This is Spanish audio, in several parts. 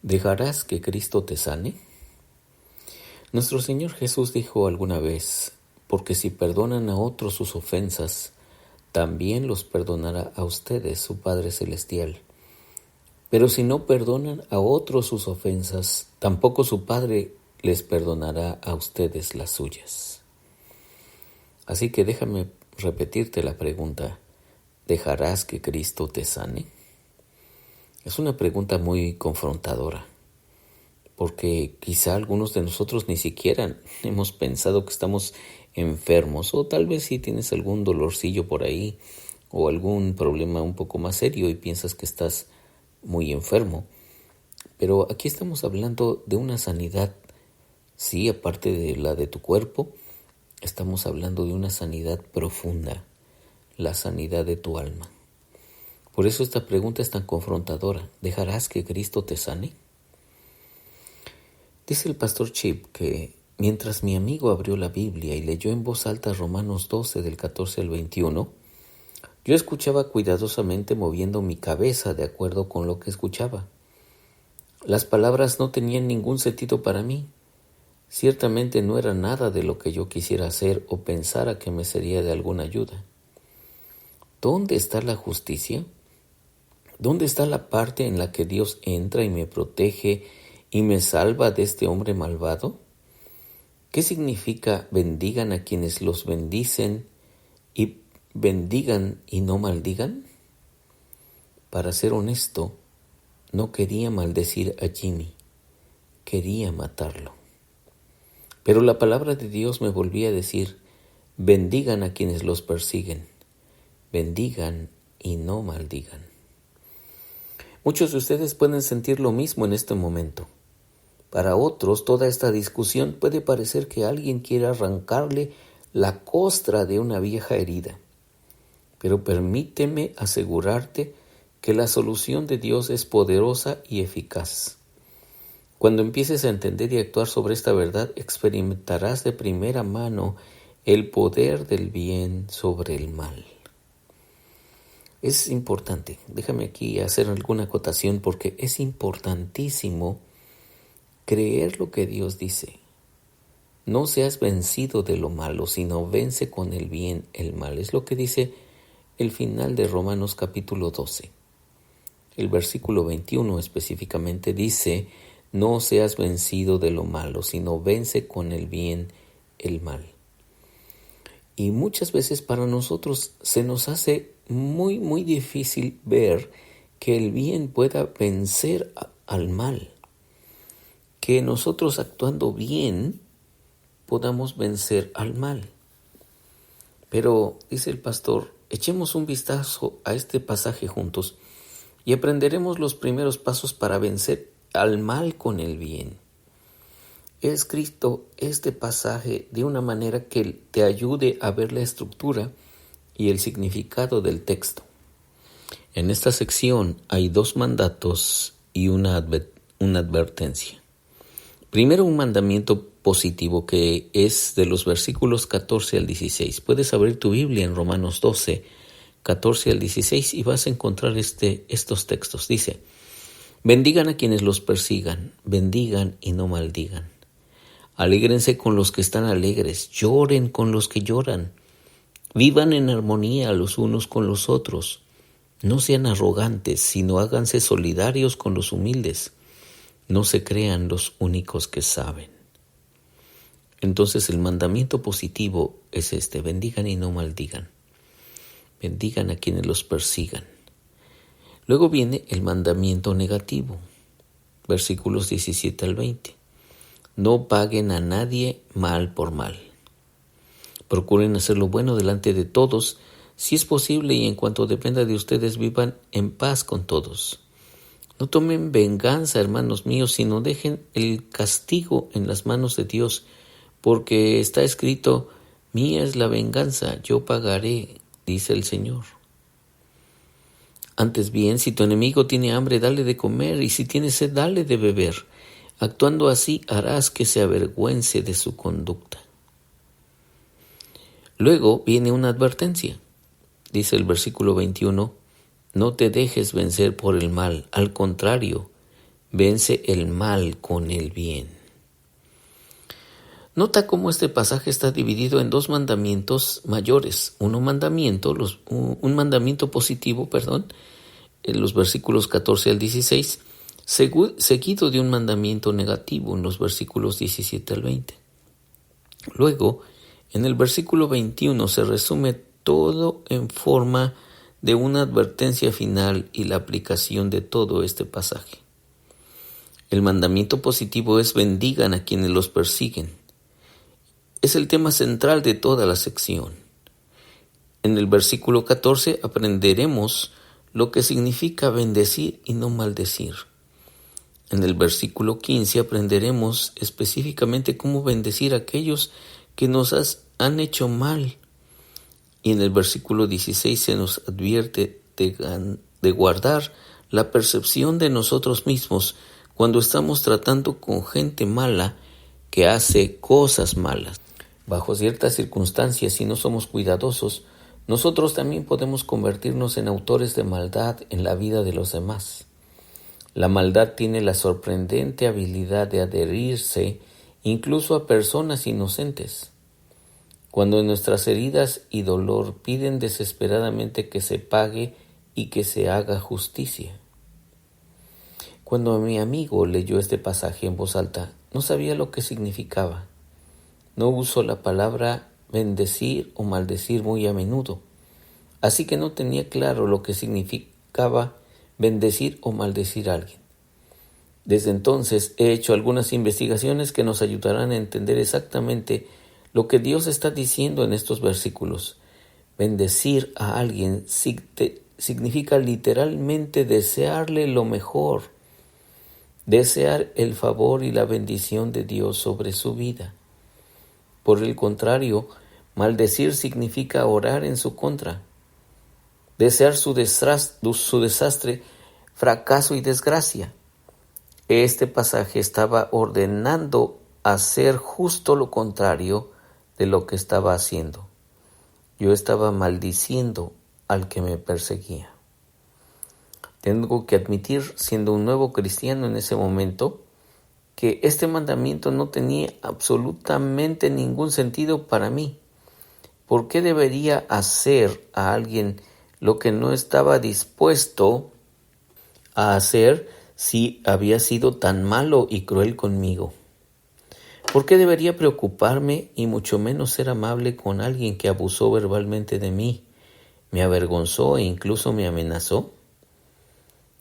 ¿Dejarás que Cristo te sane? Nuestro Señor Jesús dijo alguna vez, porque si perdonan a otros sus ofensas, también los perdonará a ustedes su Padre Celestial. Pero si no perdonan a otros sus ofensas, tampoco su Padre les perdonará a ustedes las suyas. Así que déjame repetirte la pregunta, ¿dejarás que Cristo te sane? Es una pregunta muy confrontadora, porque quizá algunos de nosotros ni siquiera hemos pensado que estamos enfermos, o tal vez si tienes algún dolorcillo por ahí, o algún problema un poco más serio y piensas que estás muy enfermo. Pero aquí estamos hablando de una sanidad, sí, aparte de la de tu cuerpo, estamos hablando de una sanidad profunda, la sanidad de tu alma. Por eso esta pregunta es tan confrontadora. ¿Dejarás que Cristo te sane? Dice el pastor Chip que mientras mi amigo abrió la Biblia y leyó en voz alta Romanos 12 del 14 al 21, yo escuchaba cuidadosamente moviendo mi cabeza de acuerdo con lo que escuchaba. Las palabras no tenían ningún sentido para mí. Ciertamente no era nada de lo que yo quisiera hacer o pensara que me sería de alguna ayuda. ¿Dónde está la justicia? ¿Dónde está la parte en la que Dios entra y me protege y me salva de este hombre malvado? ¿Qué significa bendigan a quienes los bendicen y bendigan y no maldigan? Para ser honesto, no quería maldecir a Jimmy, quería matarlo. Pero la palabra de Dios me volvía a decir, bendigan a quienes los persiguen, bendigan y no maldigan. Muchos de ustedes pueden sentir lo mismo en este momento. Para otros, toda esta discusión puede parecer que alguien quiere arrancarle la costra de una vieja herida. Pero permíteme asegurarte que la solución de Dios es poderosa y eficaz. Cuando empieces a entender y actuar sobre esta verdad, experimentarás de primera mano el poder del bien sobre el mal. Es importante, déjame aquí hacer alguna acotación porque es importantísimo creer lo que Dios dice. No seas vencido de lo malo, sino vence con el bien el mal. Es lo que dice el final de Romanos capítulo 12. El versículo 21 específicamente dice, no seas vencido de lo malo, sino vence con el bien el mal. Y muchas veces para nosotros se nos hace muy difícil ver que el bien pueda vencer al mal. Que nosotros actuando bien podamos vencer al mal. Pero, dice el pastor, echemos un vistazo a este pasaje juntos y aprenderemos los primeros pasos para vencer al mal con el bien. He escrito este pasaje de una manera que te ayude a ver la estructura y el significado del texto. En esta sección hay dos mandatos y una advertencia. Primero, un mandamiento positivo que es de los versículos 14 al 16. Puedes abrir tu Biblia en Romanos 12, 14 al 16 y vas a encontrar estos textos. Dice, bendigan a quienes los persigan, bendigan y no maldigan. Alégrense con los que están alegres, lloren con los que lloran. Vivan en armonía los unos con los otros. No sean arrogantes, sino háganse solidarios con los humildes. No se crean los únicos que saben. Entonces el mandamiento positivo es este, bendigan y no maldigan. Bendigan a quienes los persigan. Luego viene el mandamiento negativo, versículos 17 al 20. No paguen a nadie mal por mal. Procuren hacer lo bueno delante de todos, si es posible y en cuanto dependa de ustedes vivan en paz con todos. No tomen venganza, hermanos míos, sino dejen el castigo en las manos de Dios, porque está escrito, mía es la venganza, yo pagaré, dice el Señor. Antes bien, si tu enemigo tiene hambre, dale de comer, y si tiene sed, dale de beber. Actuando así, harás que se avergüence de su conducta. Luego viene una advertencia. Dice el versículo 21, no te dejes vencer por el mal, al contrario, vence el mal con el bien. Nota cómo este pasaje está dividido en dos mandamientos mayores. Un mandamiento positivo, en los versículos 14 al 16, seguido de un mandamiento negativo en los versículos 17 al 20. Luego, en el versículo 21 se resume todo en forma de una advertencia final y la aplicación de todo este pasaje. El mandamiento positivo es: bendigan a quienes los persiguen. Es el tema central de toda la sección. En el versículo 14 aprenderemos lo que significa bendecir y no maldecir. En el versículo 15 aprenderemos específicamente cómo bendecir a aquellos que nos han hecho mal. Y en el versículo 16 se nos advierte de guardar la percepción de nosotros mismos cuando estamos tratando con gente mala que hace cosas malas. Bajo ciertas circunstancias, si no somos cuidadosos, nosotros también podemos convertirnos en autores de maldad en la vida de los demás. La maldad tiene la sorprendente habilidad de adherirse incluso a personas inocentes. Cuando nuestras heridas y dolor piden desesperadamente que se pague y que se haga justicia. Cuando mi amigo leyó este pasaje en voz alta, no sabía lo que significaba. No uso la palabra bendecir o maldecir muy a menudo, así que no tenía claro lo que significaba bendecir o maldecir a alguien. Desde entonces he hecho algunas investigaciones que nos ayudarán a entender exactamente lo que Dios está diciendo en estos versículos. Bendecir a alguien significa literalmente desearle lo mejor, desear el favor y la bendición de Dios sobre su vida. Por el contrario, maldecir significa orar en su contra, desear su desastre, fracaso y desgracia. Este pasaje estaba ordenando hacer justo lo contrario de lo que estaba haciendo. Yo estaba maldiciendo al que me perseguía. Tengo que admitir, siendo un nuevo cristiano en ese momento, que este mandamiento no tenía absolutamente ningún sentido para mí. ¿Por qué debería hacer a alguien lo que no estaba dispuesto a hacer si había sido tan malo y cruel conmigo? ¿Por qué debería preocuparme y mucho menos ser amable con alguien que abusó verbalmente de mí, me avergonzó e incluso me amenazó?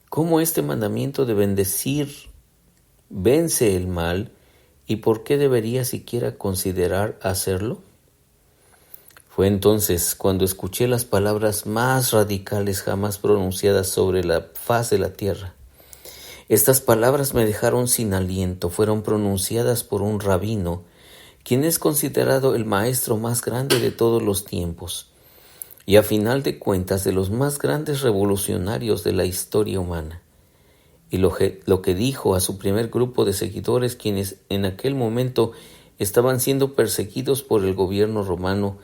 ¿Cómo este mandamiento de bendecir vence el mal y por qué debería siquiera considerar hacerlo? Fue entonces cuando escuché las palabras más radicales jamás pronunciadas sobre la faz de la tierra. Estas palabras me dejaron sin aliento. Fueron pronunciadas por un rabino, quien es considerado el maestro más grande de todos los tiempos y a final de cuentas de los más grandes revolucionarios de la historia humana. Y lo que dijo a su primer grupo de seguidores, quienes en aquel momento estaban siendo perseguidos por el gobierno romano,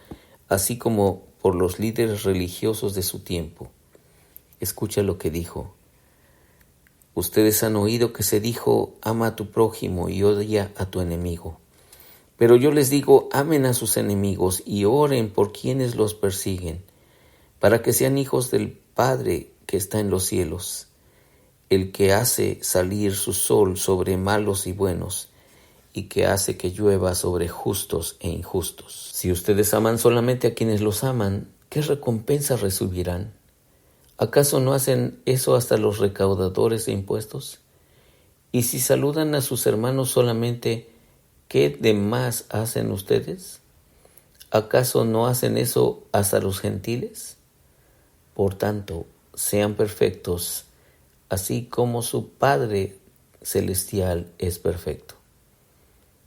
así como por los líderes religiosos de su tiempo. Escucha lo que dijo. Ustedes han oído que se dijo: ama a tu prójimo y odia a tu enemigo. Pero yo les digo: amen a sus enemigos y oren por quienes los persiguen, para que sean hijos del Padre que está en los cielos, el que hace salir su sol sobre malos y buenos, y que hace que llueva sobre justos e injustos. Si ustedes aman solamente a quienes los aman, ¿qué recompensa recibirán? ¿Acaso no hacen eso hasta los recaudadores de impuestos? Y si saludan a sus hermanos solamente, ¿qué de más hacen ustedes? ¿Acaso no hacen eso hasta los gentiles? Por tanto, sean perfectos, así como su Padre Celestial es perfecto.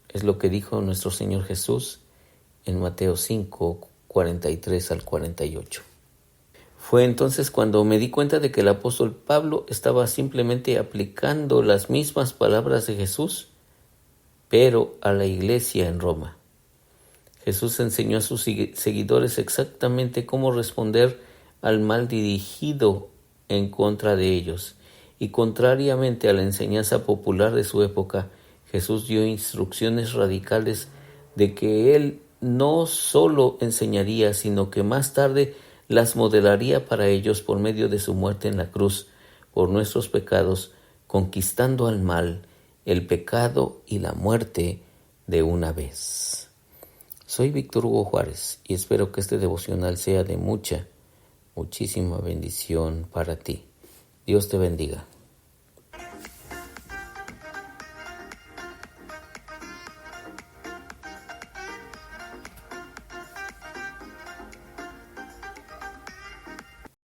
Es lo que dijo nuestro Señor Jesús en Mateo 5, 43 al 48. Fue entonces cuando me di cuenta de que el apóstol Pablo estaba simplemente aplicando las mismas palabras de Jesús, pero a la iglesia en Roma. Jesús enseñó a sus seguidores exactamente cómo responder al mal dirigido en contra de ellos, y contrariamente a la enseñanza popular de su época, Jesús dio instrucciones radicales de que Él no solo enseñaría, sino que más tarde las modelaría para ellos por medio de su muerte en la cruz por nuestros pecados, conquistando al mal, el pecado y la muerte de una vez. Soy Víctor Hugo Juárez y espero que este devocional sea de muchísima bendición para ti. Dios te bendiga.